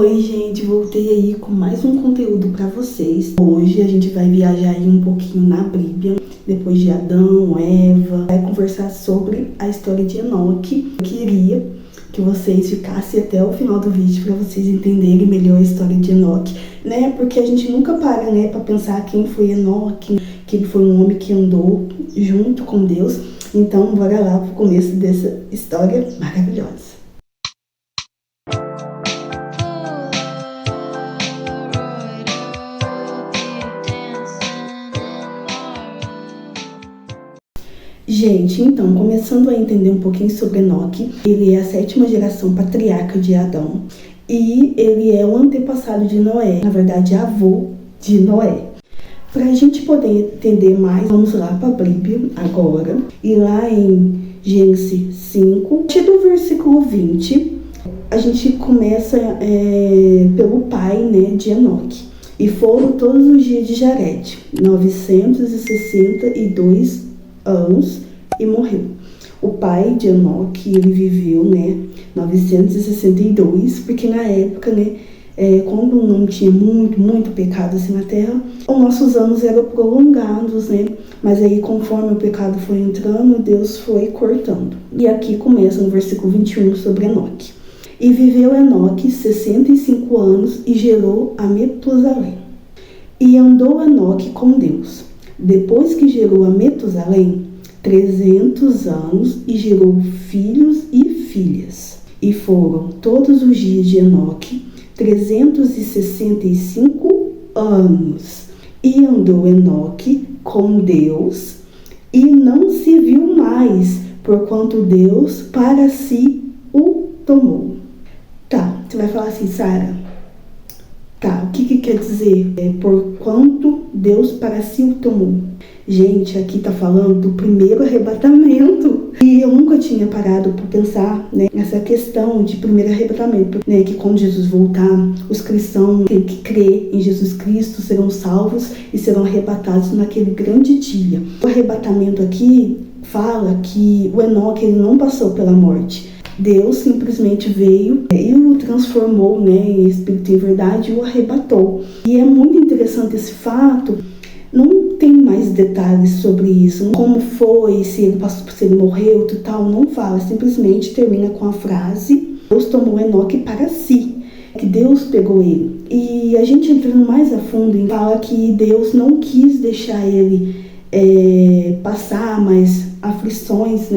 Oi gente, voltei aí com mais um conteúdo para vocês. Hoje a gente vai viajar aí um pouquinho na Bíblia, depois de Adão, Eva. Vai conversar sobre a história de Enoque. Eu queria que vocês ficassem até o final do vídeo para vocês entenderem melhor a história de Enoque, né? Porque a gente nunca para, né, para pensar quem foi Enoque, que ele foi um homem que andou junto com Deus. Então, bora lá pro começo dessa história maravilhosa. Gente, então, começando a entender um pouquinho sobre Enoque, ele é a 7ª geração patriarca de Adão e ele é o antepassado de Noé, na verdade, avô de Noé. Para a gente poder entender mais, vamos lá para a Bíblia agora, e lá em Gênesis 5, a partir do versículo 20, a gente começa pelo pai, né, de Enoque. E foram todos os dias de Jared, 962 anos, e morreu. O pai de Enoque, ele viveu, 962, porque na época, quando não tinha muito pecado assim na terra, os nossos anos eram prolongados, mas aí conforme o pecado foi entrando, Deus foi cortando. E aqui começa no versículo 21 sobre Enoque. E viveu Enoque 65 anos e gerou a Metusalém. E andou Enoque com Deus. Depois que gerou a Metusalém, 300 anos e gerou filhos e filhas. E foram todos os dias de Enoque 365 anos. E andou Enoque com Deus e não se viu mais, porquanto Deus para si o tomou. Tá, você vai falar assim, Sara? Tá, o que quer dizer? Porquanto Deus para si o tomou. Gente, aqui tá falando do primeiro arrebatamento. E eu nunca tinha parado para pensar, nessa questão de primeiro arrebatamento, que quando Jesus voltar, os cristãos que crê em Jesus Cristo serão salvos e serão arrebatados naquele grande dia. O arrebatamento aqui fala que o Enoque ele não passou pela morte. Deus simplesmente veio e o transformou, em espírito e verdade, e o arrebatou. E é muito interessante esse fato. Não tem mais detalhes sobre isso, como foi, se ele passou, se ele morreu, tal, não fala, simplesmente termina com a frase: Deus tomou Enoque para si, que Deus pegou ele. E a gente entrando mais a fundo, fala que Deus não quis deixar ele passar mais aflições,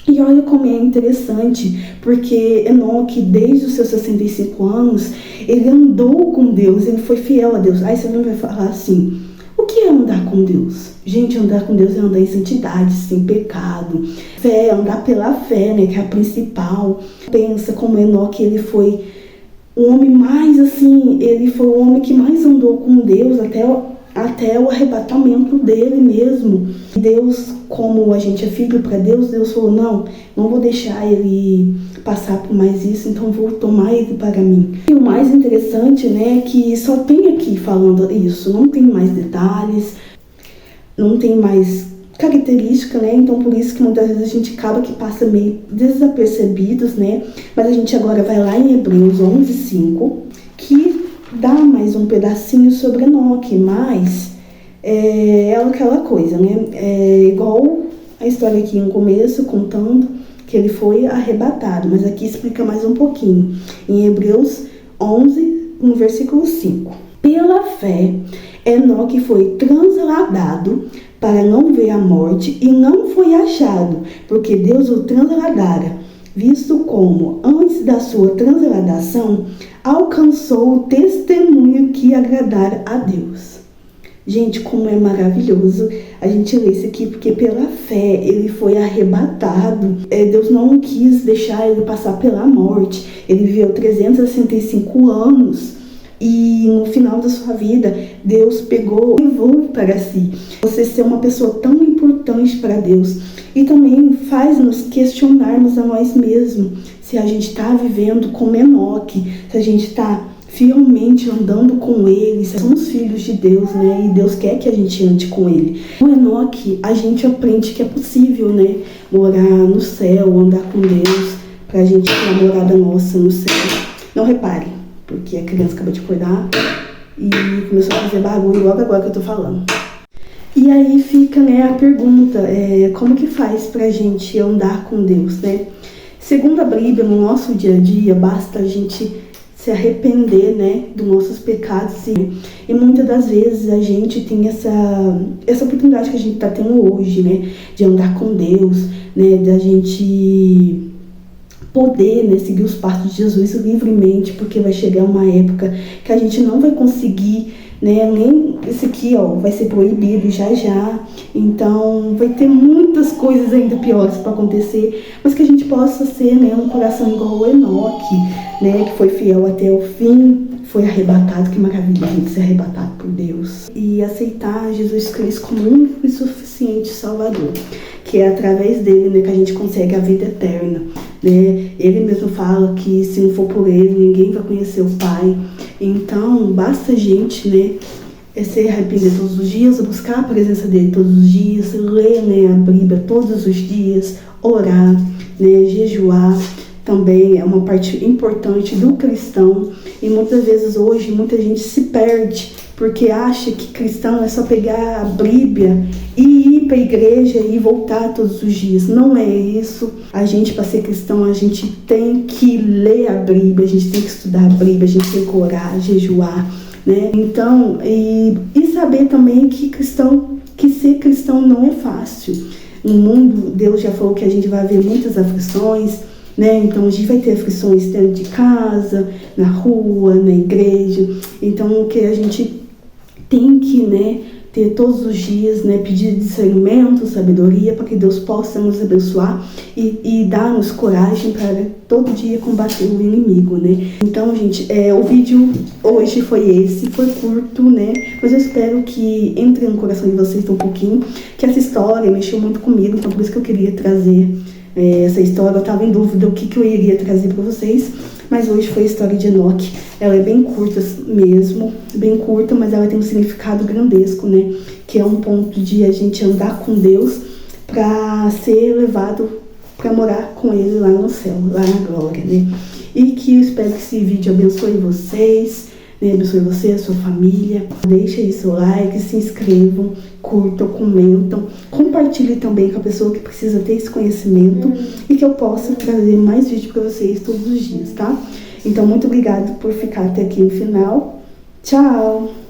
E olha como é interessante, porque Enoque, desde os seus 65 anos, ele andou com Deus, ele foi fiel a Deus. Aí você vai falar assim, o que é andar com Deus? Gente, andar com Deus é andar em santidade, sem pecado. Fé, andar pela fé, que é a principal. Pensa como Enoque, ele foi o homem mais assim, ele foi o homem que mais andou com Deus até o arrebatamento dele mesmo. Deus, como a gente é filho para Deus, Deus falou, não vou deixar ele passar por mais isso, então vou tomar ele para mim. E o mais interessante, é que só tem aqui falando isso, não tem mais detalhes, não tem mais característica, então por isso que muitas vezes a gente acaba que passa meio desapercebidos, mas a gente agora vai lá em Hebreus 11:5, que dá mais um pedacinho sobre Enoque, mas é aquela coisa, igual a história aqui no começo, contando que ele foi arrebatado, mas aqui explica mais um pouquinho. Em Hebreus 11, no versículo 5. Pela fé, Enoque foi transladado para não ver a morte e não foi achado, porque Deus o transladara, visto como, antes da sua transladação, alcançou o testemunho que agradara a Deus. Gente, como é maravilhoso a gente ler isso aqui, porque pela fé ele foi arrebatado. Deus não quis deixar ele passar pela morte. Ele viveu 365 anos e no final da sua vida, Deus pegou e levou para si. Você ser uma pessoa tão importante para Deus. E também faz nos questionarmos a nós mesmos se a gente está vivendo como Enoque, se a gente está fielmente andando com ele, somos filhos de Deus, e Deus quer que a gente ande com ele. Com Enoque, a gente aprende que é possível, morar no céu, andar com Deus, pra gente ter a morada nossa no céu. Não repare, porque a criança acabou de acordar e começou a fazer barulho logo agora que eu tô falando. E aí fica, né, a pergunta, como que faz pra gente andar com Deus, né? Segundo a Bíblia, no nosso dia a dia, basta a gente se arrepender, né, dos nossos pecados. E muitas das vezes a gente tem essa oportunidade que a gente está tendo hoje, né, de andar com Deus, né, da gente poder, né, seguir os passos de Jesus livremente, porque vai chegar uma época que a gente não vai conseguir, né, nem esse aqui, ó, vai ser proibido já. Então vai ter muitas coisas ainda piores para acontecer, mas que a gente possa ser, né, um coração igual o Enoque, né, que foi fiel até o fim, foi arrebatado. Que maravilha a gente ser arrebatado por Deus e aceitar Jesus Cristo como único e suficiente Salvador, que é através dele, né, que a gente consegue a vida eterna, né? Ele mesmo fala que se não for por ele, ninguém vai conhecer o Pai. Então basta a gente, né, se arrepender todos os dias, buscar a presença dele todos os dias, ler, né, a Bíblia todos os dias, orar, né, jejuar. Também é uma parte importante do cristão, e muitas vezes hoje muita gente se perde porque acha que cristão é só pegar a Bíblia e ir para a igreja e voltar todos os dias. Não é isso. A gente, para ser cristão, a gente tem que ler a Bíblia, a gente tem que estudar a Bíblia, a gente tem que orar, jejuar, né? Então, e saber também que ser cristão não é fácil. No mundo, Deus já falou que a gente vai ver muitas aflições, né? Então a gente vai ter aflições dentro de casa, na rua, na igreja. Então o que a gente tem que, né, ter todos os dias, né, pedir discernimento, sabedoria, para que Deus possa nos abençoar e dar-nos coragem para todo dia combater o inimigo, né? Então, gente, o vídeo hoje foi esse, foi curto, né? Mas eu espero que entre no coração de vocês um pouquinho, que essa história mexeu muito comigo, então por isso que eu queria trazer essa história. Eu estava em dúvida o que eu iria trazer para vocês, mas hoje foi a história de Enoque. Ela é bem curta mesmo, bem curta, mas ela tem um significado grandesco, né? Que é um ponto de a gente andar com Deus para ser levado para morar com Ele lá no céu, lá na glória, né? E que eu espero que esse vídeo abençoe vocês, né? Abençoe você, a sua família. Deixa aí seu like, se inscrevam, curtam, comentam, compartilhem também com a pessoa que precisa ter esse conhecimento e que eu possa trazer mais vídeos para vocês todos os dias, tá? Então, muito obrigado por ficar até aqui no final. Tchau!